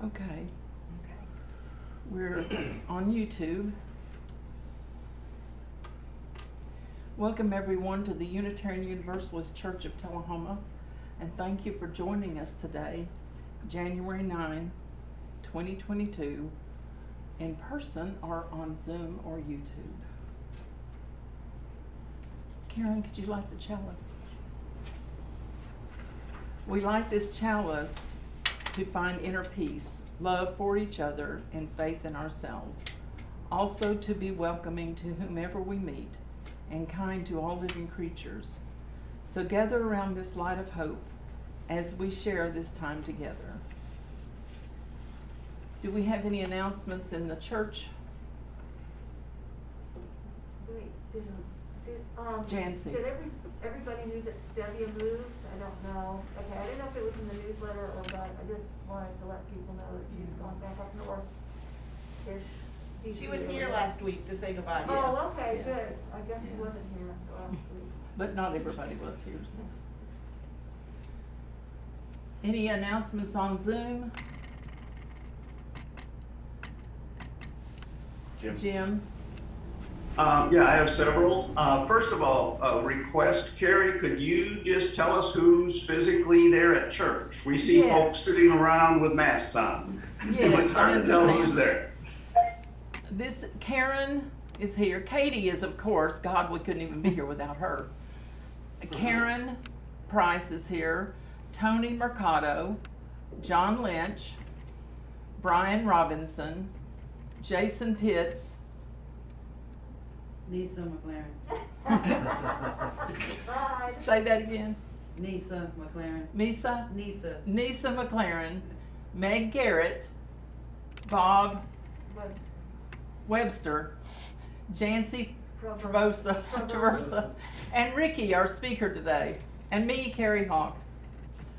Okay. We're on YouTube. Welcome everyone to the Unitarian Universalist Church of Tullahoma, and thank you for joining us today, January 9, 2022, in person or on Zoom or YouTube. Karen, could you light the chalice? We light this chalice to find inner peace, love for each other, and faith in ourselves. Also to be welcoming to whomever we meet, and kind to all living creatures. So gather around this light of hope as we share this time together. Do we have any announcements in the church? Wait, Jancy. Did everybody knew that Stevia moved? I don't know. Okay, I didn't know if it was in the newsletter or not. I just wanted to let people know that she's gone back up north-ish. She was here last week to say goodbye. Oh, okay, Yeah. good. I guess she wasn't here last week. But not everybody was here, so. Any announcements on Zoom? Jim? Yeah, I have several. First of all, request, Carrie, could you just tell us who's physically there at church? We see Yes. folks sitting around with masks on. Yes, It's hard I to tell who's understand. there. This, Karen is here. Katie is, of course. God, we couldn't even be here without her. Karen Price is here. Tony Mercado, John Lynch, Brian Robinson, Jason Pitts, Nisa McLaren. Bye. say that again, Nisa McLaren. Misa, Nisa. Nisa McLaren, Meg Garrett, Bob But Webster, Jancy Traversa. Traversa, and Ricky, our speaker today, and me, Carrie Hawk.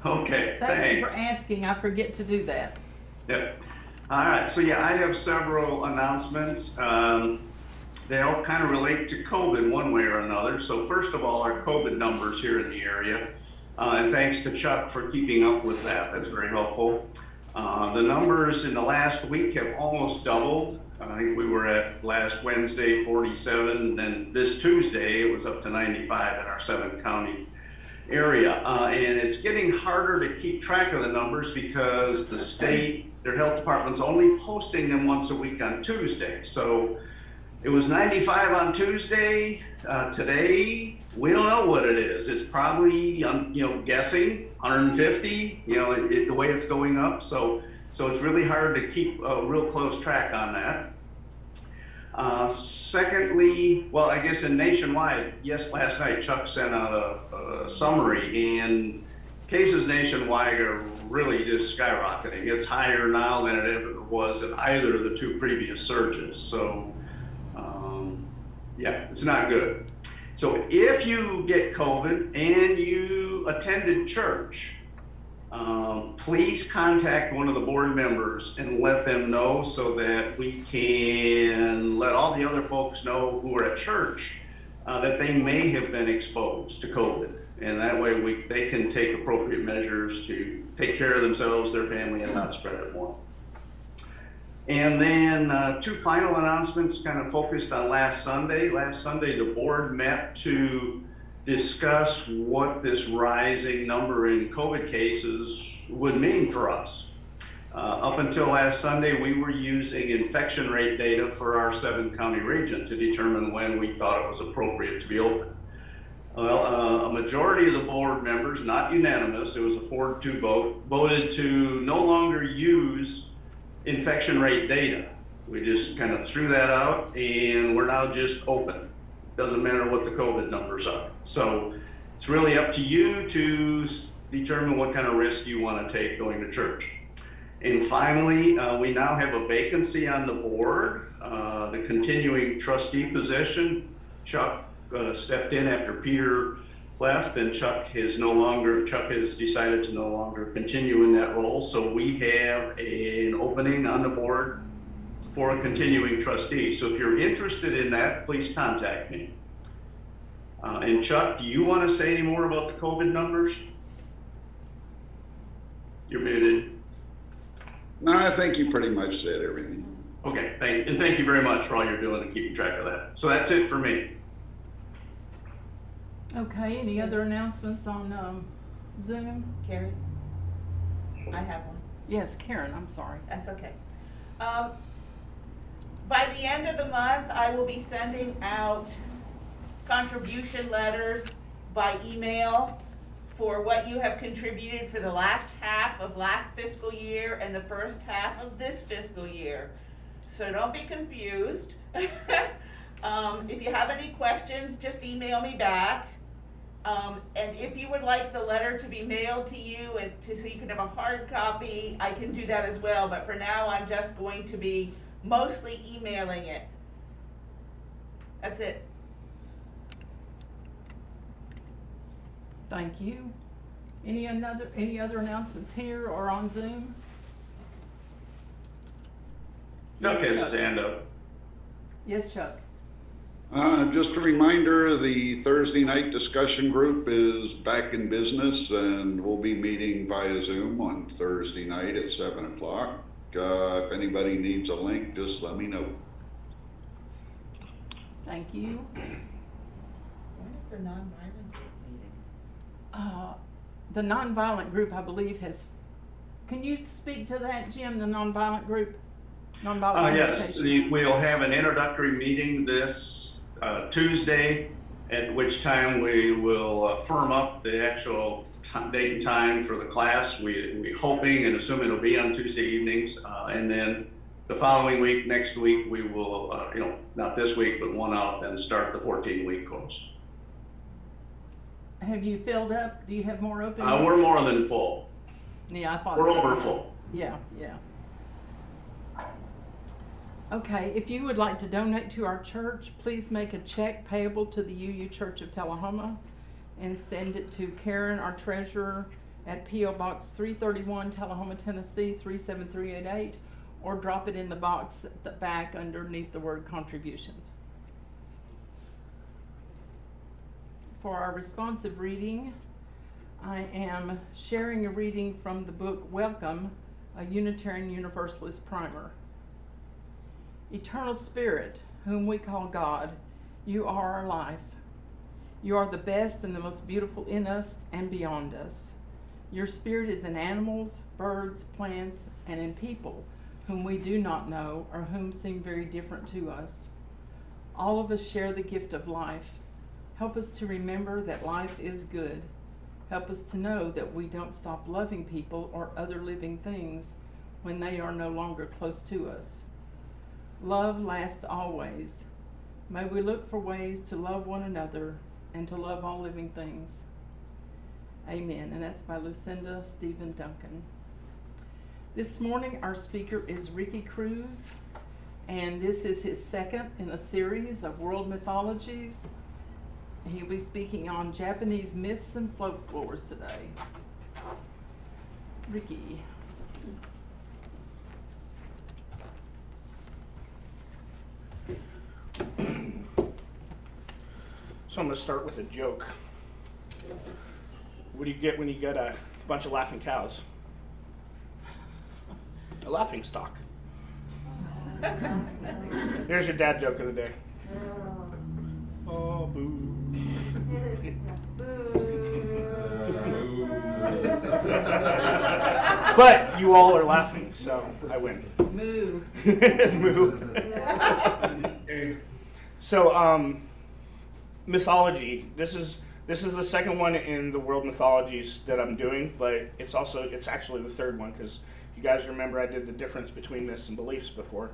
Okay, Thank you for thanks. asking. I forget to do that. Yep. All right, so yeah, I have several announcements. They all kind of relate to COVID one way or another. So first of all, our COVID numbers here in the area. And thanks to Chuck for keeping up with that. That's very helpful. The numbers in the last week have almost doubled. I think we were at last Wednesday 47, and then this Tuesday it was up to 95 in our 7-county area. And it's getting harder to keep track of the numbers because the state, their health department's only posting them once a week on Tuesday. So it was 95 on Tuesday. Today, we don't know what it is. It's probably, guessing 150, the way it's going up. So it's really hard to keep a real close track on that. Secondly, well, I guess in nationwide, yes, last night Chuck sent out a summary, and cases nationwide are really just skyrocketing. It's higher now than it ever was in either of the two previous surges. So, yeah, it's not good. So if you get COVID and you attended church, please contact one of the board members and let them know so that we can let all the other folks know who are at church that they may have been exposed to COVID. And that way they can take appropriate measures to take care of themselves, their family, and not spread it more. And then two final announcements kind of focused on last Sunday. Last Sunday, the board met to discuss what this rising number in COVID cases would mean for us. Up until last Sunday, we were using infection rate data for our 7-county region to determine when we thought it was appropriate to be open. Well, a majority of the board members, not unanimous, it was a 4-2 vote, voted to no longer use infection rate data. We just kind of threw that out, and we're now just open. Doesn't matter what the COVID numbers are. So it's really up to you to determine what kind of risk you want to take going to church. And finally, we now have a vacancy on the board, the continuing trustee position. Chuck stepped in after Peter left, and Chuck has decided to no longer continue in that role. So we have an opening on the board for a continuing trustee. So if you're interested in that, please contact me. And Chuck, do you want to say any more about the COVID numbers? You're muted. No, I think you pretty much said everything. Okay, thank you. And thank you very much for all you're doing to keep track of that. So that's it for me. Okay, any other announcements on Zoom? Carrie? I have one. Yes, Karen, I'm sorry. That's okay. By the end of the month, I will be sending out contribution letters by email for what you have contributed for the last half of last fiscal year and the first half of this fiscal year. So don't be confused. If you have any questions, just email me back. And if you would like the letter to be mailed to you and so you can have a hard copy, I can do that as well. But for now, I'm just going to be mostly emailing it. That's it. Thank you. Any other announcements here or on Zoom? Chuck has his hand up. Yes, Chuck. Just a reminder, the Thursday night discussion group is back in business and we'll be meeting via Zoom on Thursday night at 7 o'clock. If anybody needs a link, just let me know. Thank you. When is the nonviolent group meeting? The nonviolent group, I believe, can you speak to that, Jim, the nonviolent group? Nonviolent Yes, education. we'll have an introductory meeting this Tuesday, at which time we will firm up the actual date and time for the class. We're hoping and assuming it'll be on Tuesday evenings, and then the following week, next week, we will, not this week, but one out, and start the 14-week course. Have you filled up? Do you have more openings? We're more than full. Yeah, I thought We're so. over full. Yeah. Okay, if you would like to donate to our church, please make a check payable to the UU Church of Tullahoma and send it to Karen, our treasurer, at P.O. Box 331, Tullahoma, Tennessee 37388, or drop it in the box at the back underneath the word contributions. For our responsive reading, I am sharing a reading from the book Welcome, a Unitarian Universalist Primer. Eternal Spirit, whom we call God, you are our life. You are the best and the most beautiful in us and beyond us. Your spirit is in animals, birds, plants, and in people whom we do not know or whom seem very different to us. All of us share the gift of life. Help us to remember that life is good. Help us to know that we don't stop loving people or other living things when they are no longer close to us. Love lasts always. May we look for ways to love one another and to love all living things. Amen. And that's by Lucinda Stephen Duncan. This morning our speaker is Ricky Cruz, and this is his second in a series of world mythologies. He'll be speaking on Japanese myths and folklores today. Ricky. So I'm going to start with a joke. What do you get when you get a bunch of laughing cows? A laughing stock. There's your dad joke of the day. Oh, boo. But you all are laughing, so I win. Moo. Moo. So, mythology. This is the second one in the world mythologies that I'm doing, but it's actually the third one, because you guys remember I did the difference between myths and beliefs before.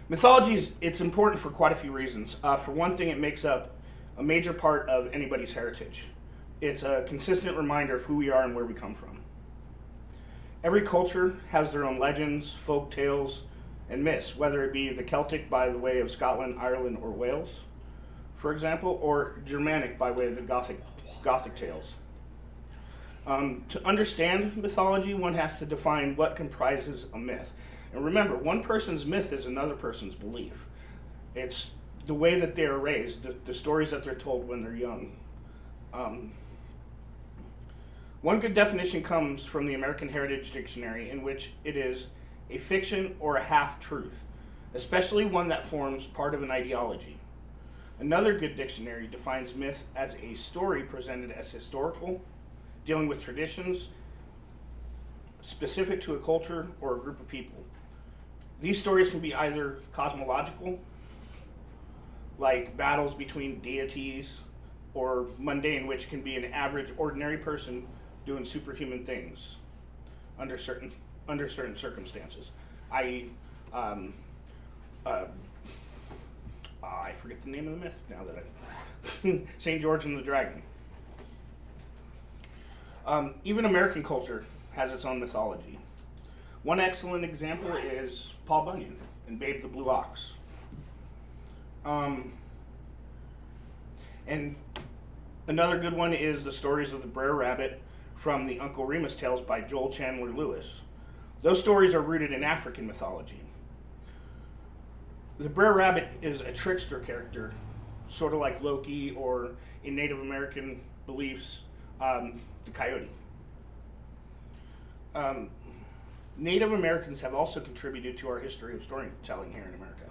Mythology it's important for quite a few reasons. For one thing, it makes up a major part of anybody's heritage. It's a consistent reminder of who we are and where we come from. Every culture has their own legends, folk tales, and myths, whether it be the Celtic by the way of Scotland, Ireland, or Wales, for example, or Germanic by way of the Gothic tales. To understand mythology, one has to define what comprises a myth. And remember, one person's myth is another person's belief. It's the way that they are raised, the stories that they're told when they're young. One good definition comes from the American Heritage Dictionary, in which it is a fiction or a half-truth, especially one that forms part of an ideology. Another good dictionary defines myth as a story presented as historical, dealing with traditions specific to a culture or a group of people. These stories can be either cosmological, like battles between deities, or mundane, which can be an average, ordinary person doing superhuman things under certain circumstances. I forget the name of the myth now that St. George and the Dragon. Even American culture has its own mythology. One excellent example is Paul Bunyan in Babe the Blue Ox. And another good one is the stories of the Brer Rabbit from the Uncle Remus Tales by Joel Chandler Lewis. Those stories are rooted in African mythology. The Brer Rabbit is a trickster character, sort of like Loki, or in Native American beliefs, the coyote. Native Americans have also contributed to our history of storytelling here in America.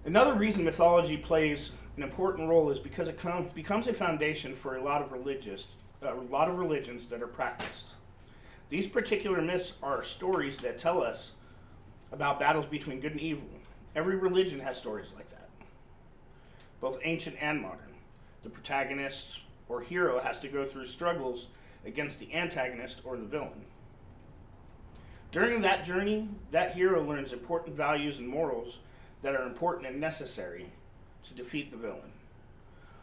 Another reason mythology plays an important role is because it becomes a foundation for a lot of religions that are practiced. These particular myths are stories that tell us about battles between good and evil. Every religion has stories like that, both ancient and modern. The protagonist or hero has to go through struggles against the antagonist or the villain. During that journey, that hero learns important values and morals that are important and necessary to defeat the villain.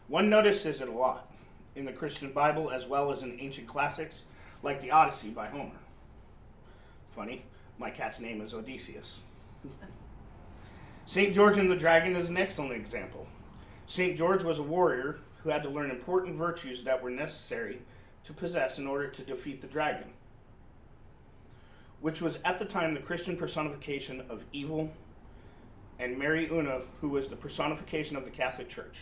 One notices it a lot in the Christian Bible as well as in ancient classics like the Odyssey by Homer. Funny, my cat's name is Odysseus. St. George and the Dragon is an excellent example. St. George was a warrior who had to learn important virtues that were necessary to possess in order to defeat the dragon, which was at the time the Christian personification of evil, and Mary Una, who was the personification of the Catholic Church.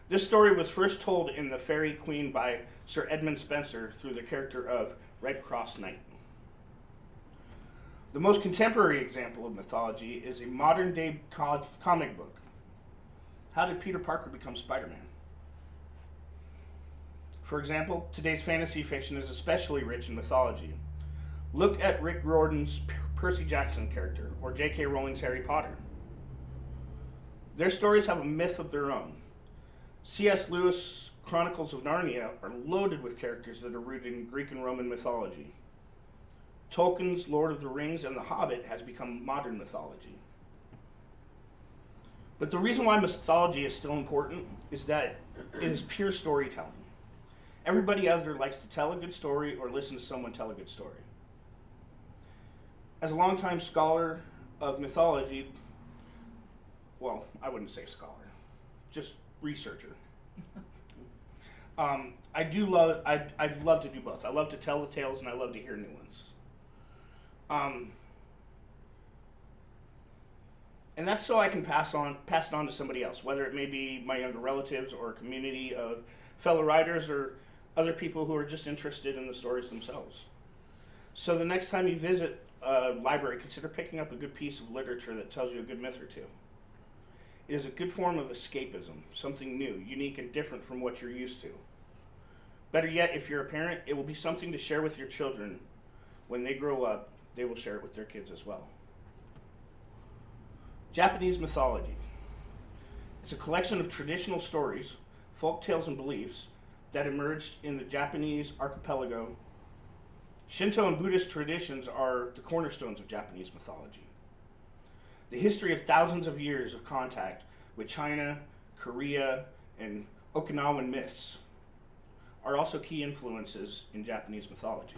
This story was first told in The Faerie Queene by Sir Edmund Spenser through the character of Red Cross Knight. The most contemporary example of mythology is a modern-day comic book. How did Peter Parker become Spider-Man? For example, today's fantasy fiction is especially rich in mythology. Look at Rick Riordan's Percy Jackson character, or J.K. Rowling's Harry Potter. Their stories have a myth of their own. C.S. Lewis' Chronicles of Narnia are loaded with characters that are rooted in Greek and Roman mythology. Tolkien's Lord of the Rings and The Hobbit has become modern mythology. But the reason why mythology is still important is that it is pure storytelling. Everybody either likes to tell a good story or listen to someone tell a good story. As a longtime scholar of mythology, well, I wouldn't say scholar, just researcher. I'd love to do both. I love to tell the tales and I love to hear new ones. And that's so I can pass it on to somebody else, whether it may be my younger relatives or a community of fellow writers or other people who are just interested in the stories themselves. So the next time you visit a library, consider picking up a good piece of literature that tells you a good myth or two. It is a good form of escapism, something new, unique, and different from what you're used to. Better yet, if you're a parent, it will be something to share with your children. When they grow up, they will share it with their kids as well. Japanese mythology. It's a collection of traditional stories, folk tales, and beliefs that emerged in the Japanese archipelago. Shinto and Buddhist traditions are the cornerstones of Japanese mythology. The history of thousands of years of contact with China, Korea, and Okinawan myths are also key influences in Japanese mythology.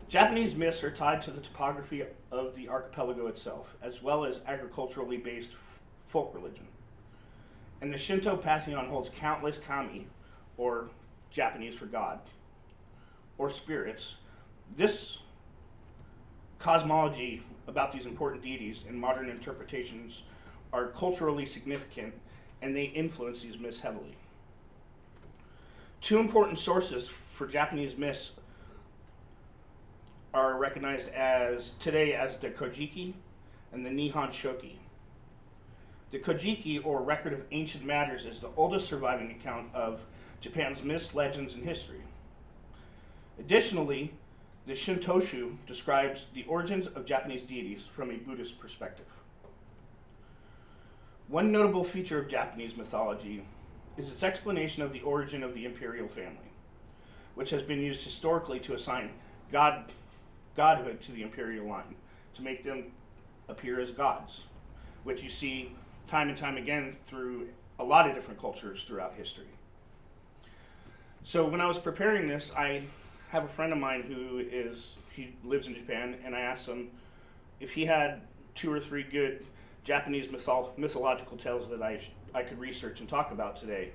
Japanese myths are tied to the topography of the archipelago itself, as well as agriculturally based folk religion. And the Shinto pantheon holds countless kami, or Japanese for God, or spirits. This cosmology about these important deities and modern interpretations are culturally significant, and they influence these myths heavily. Two important sources for Japanese myths are recognized today as the Kojiki and the Nihon Shoki. The Kojiki, or Record of Ancient Matters, is the oldest surviving account of Japan's myths, legends, and history. Additionally, the Shintoshu describes the origins of Japanese deities from a Buddhist perspective. One notable feature of Japanese mythology is its explanation of the origin of the Imperial family, which has been used historically to assign godhood to the Imperial line, to make them appear as gods, which you see time and time again through a lot of different cultures throughout history. So when I was preparing this, I have a friend of mine he lives in Japan, and I asked him if he had 2 or 3 good Japanese mythological tales that I could research and talk about today,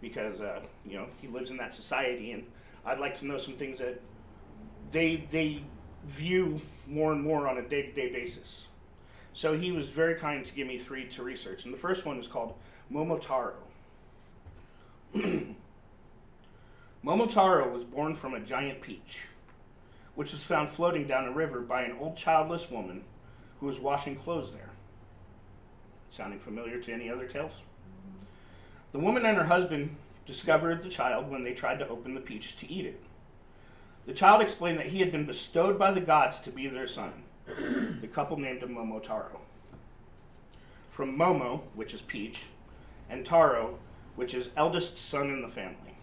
because he lives in that society, and I'd like to know some things that they view more and more on a day-to-day basis. So he was very kind to give me 3 to research, and the first one is called Momotaro. Momotaro was born from a giant peach, which was found floating down a river by an old childless woman who was washing clothes there. Sounding familiar to any other tales? The woman and her husband discovered the child when they tried to open the peach to eat it. The child explained that he had been bestowed by the gods to be their son. The couple named him Momotaro, from Momo, which is peach, and Taro, which is eldest son in the family.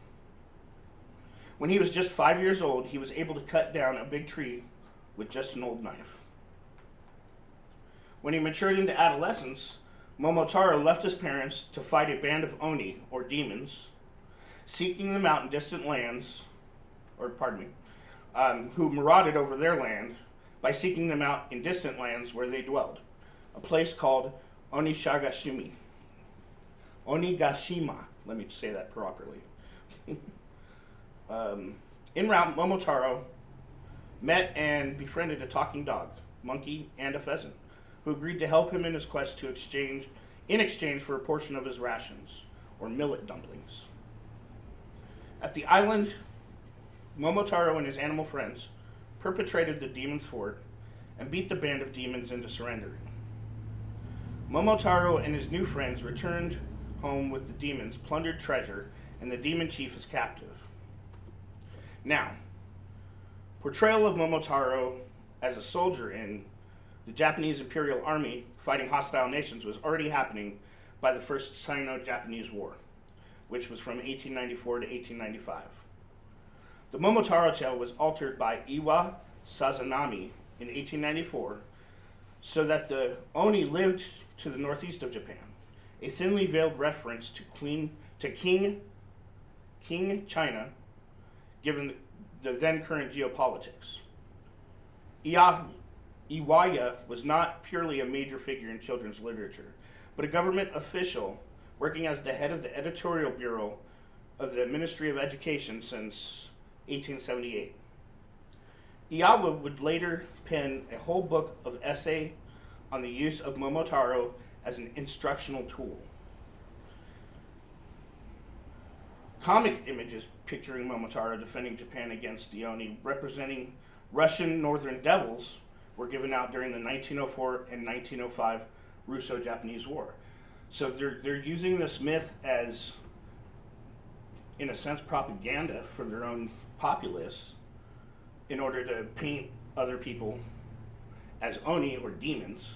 When he was just 5 years old, he was able to cut down a big tree with just an old knife. When he matured into adolescence, Momotaro left his parents to fight a band of Oni, or demons, seeking them out in distant lands, who marauded over their land by seeking them out in distant lands where they dwelled, a place called Onigashima. Let me say that properly. En route, Momotaro met and befriended a talking dog, monkey, and a pheasant, who agreed to help him in his quest in exchange for a portion of his rations, or millet dumplings. At the island, Momotaro and his animal friends perpetrated the demon's fort and beat the band of demons into surrendering. Momotaro and his new friends returned home with the demon's plundered treasure, and the demon chief is captive. Now, portrayal of Momotaro as a soldier in the Japanese Imperial Army fighting hostile nations was already happening by the First Sino-Japanese War, which was from 1894 to 1895. The Momotaro tale was altered by Iwa Sazanami in 1894 so that the Oni lived to the northeast of Japan, a thinly veiled reference to King China, given the then current geopolitics. Iwaya was not purely a major figure in children's literature, but a government official working as the head of the editorial bureau of the Ministry of Education since 1878. Iwaya would later pen a whole book of essay on the use of Momotaro as an instructional tool. Comic images picturing Momotaro defending Japan against the Oni, representing Russian Northern Devils, were given out during the 1904 and 1905 Russo-Japanese War. So they're using this myth as, in a sense, propaganda for their own populace in order to paint other people as Oni or demons,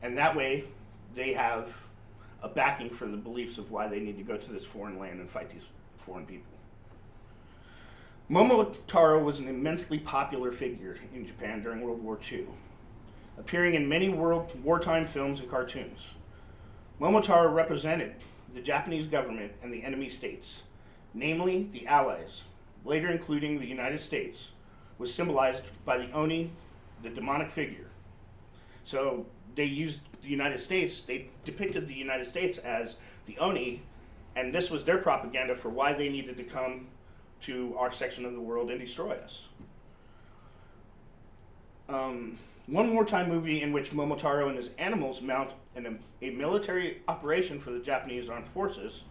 and that way they have a backing for the beliefs of why they need to go to this foreign land and fight these foreign people. Momotaro was an immensely popular figure in Japan during World War II, appearing in many wartime films and cartoons. Momotaro represented the Japanese government and the enemy states, namely the Allies, later including the United States, was symbolized by the Oni, the demonic figure. So they used the United States, they depicted the United States as the Oni, and this was their propaganda for why they needed to come to our section of the world and destroy us. One wartime movie in which Momotaro and his animals mount a military operation for the Japanese armed forces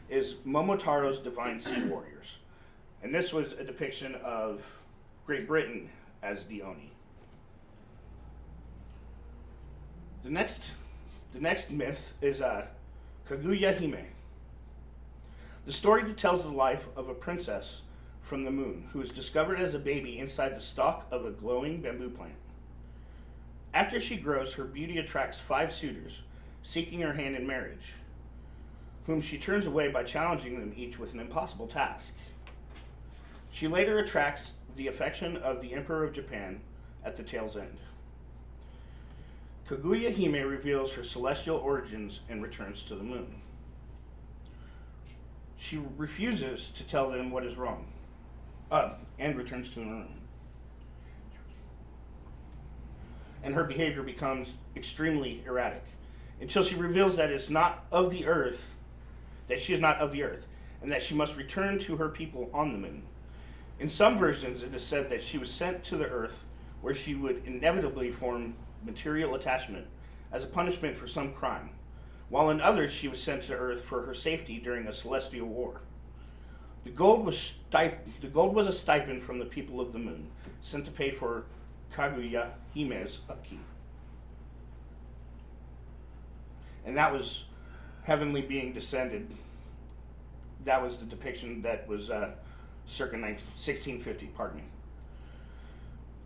is Momotaro's Divine Sea Warriors. And this was a depiction of Great Britain as the Oni. The next myth is Kaguyahime. The story tells the life of a princess from the moon who is discovered as a baby inside the stalk of a glowing bamboo plant. After she grows, her beauty attracts 5 suitors, seeking her hand in marriage, whom she turns away by challenging them each with an impossible task. She later attracts the affection of the Emperor of Japan at the tale's end. Kaguyahime reveals her celestial origins and returns to the moon. She refuses to tell them what is wrong, and returns to her room. And her behavior becomes extremely erratic until she reveals that it's not of the earth, that she is not of the earth, and that she must return to her people on the moon. In some versions, it is said that she was sent to the earth where she would inevitably form material attachment as a punishment for some crime, while in others she was sent to earth for her safety during a celestial war. The gold was a stipend from the people of the moon, sent to pay for Kaguyahime's upkeep. And that was heavenly being descended. That was the depiction that was circa 1650, pardon me.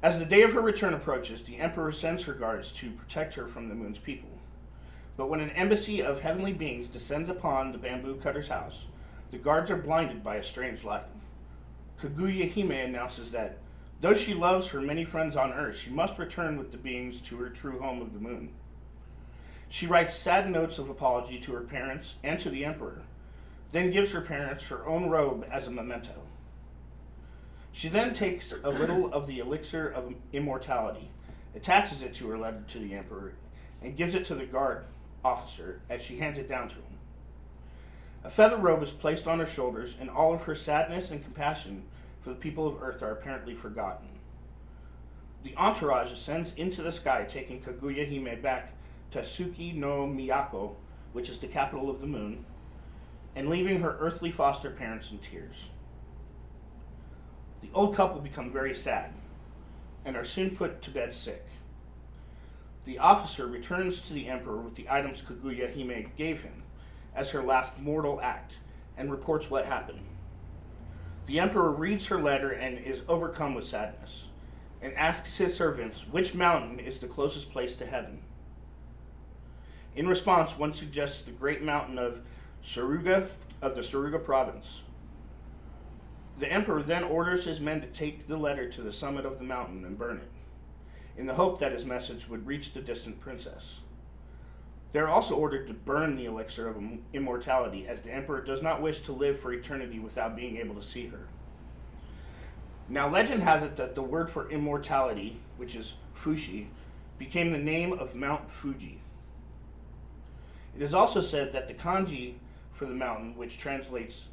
As the day of her return approaches, the emperor sends her guards to protect her from the moon's people. But when an embassy of heavenly beings descends upon the bamboo cutter's house, the guards are blinded by a strange light. Kaguyahime announces that though she loves her many friends on earth, she must return with the beings to her true home of the moon. She writes sad notes of apology to her parents and to the emperor, then gives her parents her own robe as a memento. She then takes a little of the elixir of immortality, attaches it to her letter to the emperor, and gives it to the guard officer as she hands it down to him. A feather robe is placed on her shoulders, and all of her sadness and compassion for the people of Earth are apparently forgotten. The entourage ascends into the sky, taking Kaguyahime back to Suki no Miyako, which is the capital of the moon, and leaving her earthly foster parents in tears. The old couple become very sad, and are soon put to bed sick. The officer returns to the emperor with the items Kaguyahime gave him as her last mortal act, and reports what happened. The emperor reads her letter and is overcome with sadness, and asks his servants which mountain is the closest place to heaven. In response, one suggests the great mountain of Suruga of the Suruga province. The emperor then orders his men to take the letter to the summit of the mountain and burn it, in the hope that his message would reach the distant princess. They are also ordered to burn the elixir of immortality, as the emperor does not wish to live for eternity without being able to see her. Now, legend has it that the word for immortality, which is Fushi, became the name of Mount Fuji. It is also said that the kanji for the mountain, which translates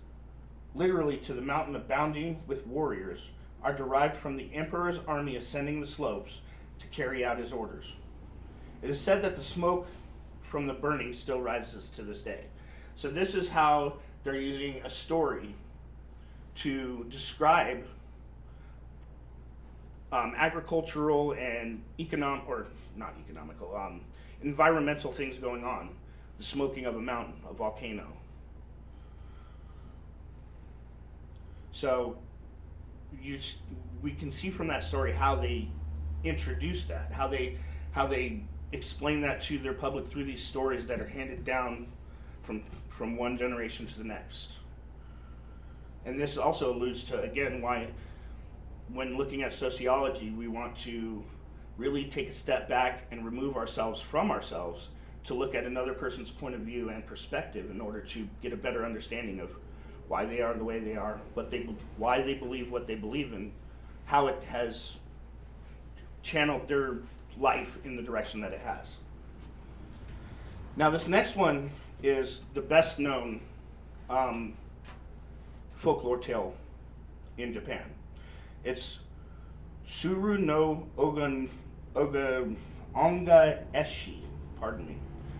literally to the mountain abounding with warriors, are derived from the emperor's army ascending the slopes to carry out his orders. It is said that the smoke from the burning still rises to this day. So this is how they're using a story to describe agricultural and environmental things going on. The smoking of a mountain, a volcano. So we can see from that story how they introduce that, how they explain that to their public through these stories that are handed down from one generation to the next. And this also alludes to, again, why when looking at sociology, we want to really take a step back and remove ourselves from ourselves to look at another person's point of view and perspective in order to get a better understanding of why they are the way they are, why they believe what they believe, and how it has channeled their life in the direction that it has. Now, this next one is the best known folklore tale in Japan. It's Suru no Onga Eshi. Pardon me.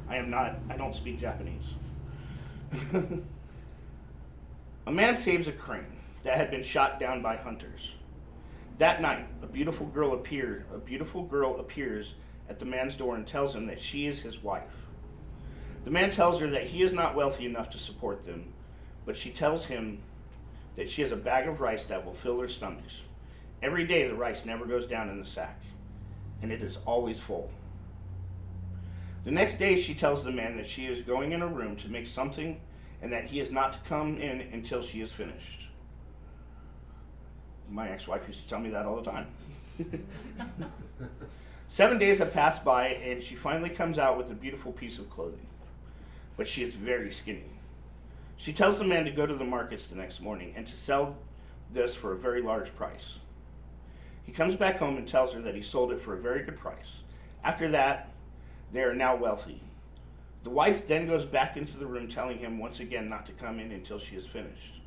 I don't speak Japanese. A man saves a crane that had been shot down by hunters. That night, a beautiful girl appears at the man's door and tells him that she is his wife. The man tells her that he is not wealthy enough to support them, but she tells him that she has a bag of rice that will fill their stomachs. Every day the rice never goes down in the sack, and it is always full. The next day she tells the man that she is going in a room to make something and that he is not to come in until she is finished. My ex-wife used to tell me that all the time. 7 days have passed by and she finally comes out with a beautiful piece of clothing, but she is very skinny. She tells the man to go to the markets the next morning and to sell this for a very large price. He comes back home and tells her that he sold it for a very good price. After that, they are now wealthy. The wife then goes back into the room telling him once again not to come in until she is finished.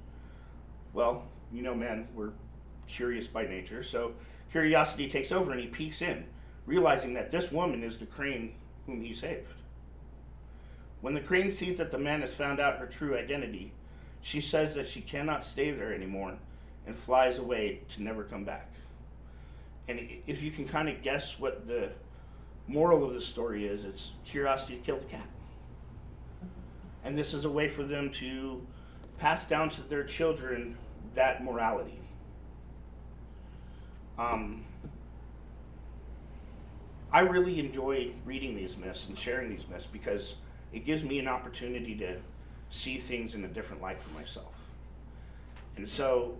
Well, you know, men, we're curious by nature, so curiosity takes over and he peeks in, realizing that this woman is the crane whom he saved. When the crane sees that the man has found out her true identity, she says that she cannot stay there anymore and flies away to never come back. And if you can kind of guess what the moral of the story is, it's curiosity killed the cat. And this is a way for them to pass down to their children that morality. I really enjoy reading these myths and sharing these myths because it gives me an opportunity to see things in a different light for myself. And so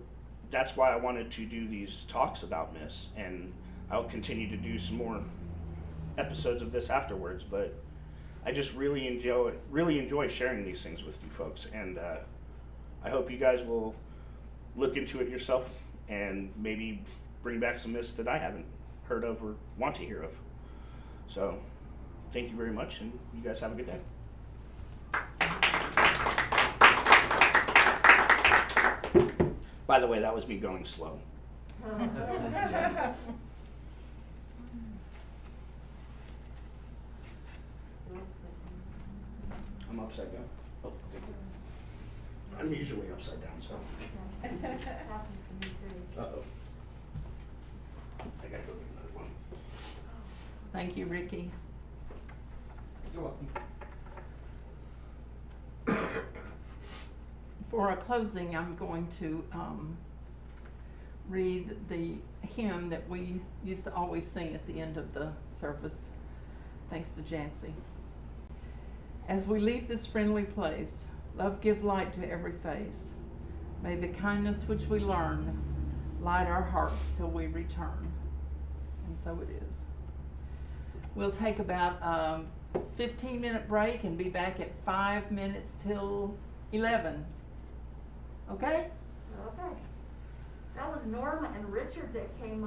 that's why I wanted to do these talks about myths, and I'll continue to do some more episodes of this afterwards, but I just really enjoy sharing these things with you folks, and I hope you guys will look into it yourself and maybe bring back some myths that I haven't heard of or want to hear of. So thank you very much, and you guys have a good day. By the way, that was me going slow. I'm upside down. Oh, okay. I'm usually upside down, so. Happens to me too. Uh-oh. I gotta go get another one. Thank you, Ricky. You're welcome. For our closing, I'm going to read the hymn that we used to always sing at the end of the service, thanks to Jancy. As we leave this friendly place, love give light to every face. May the kindness which we learn light our hearts till we return. And so it is. We'll take about a 15-minute break and be back at 5 minutes till 11. Okay? Okay. That was Norma and Richard that came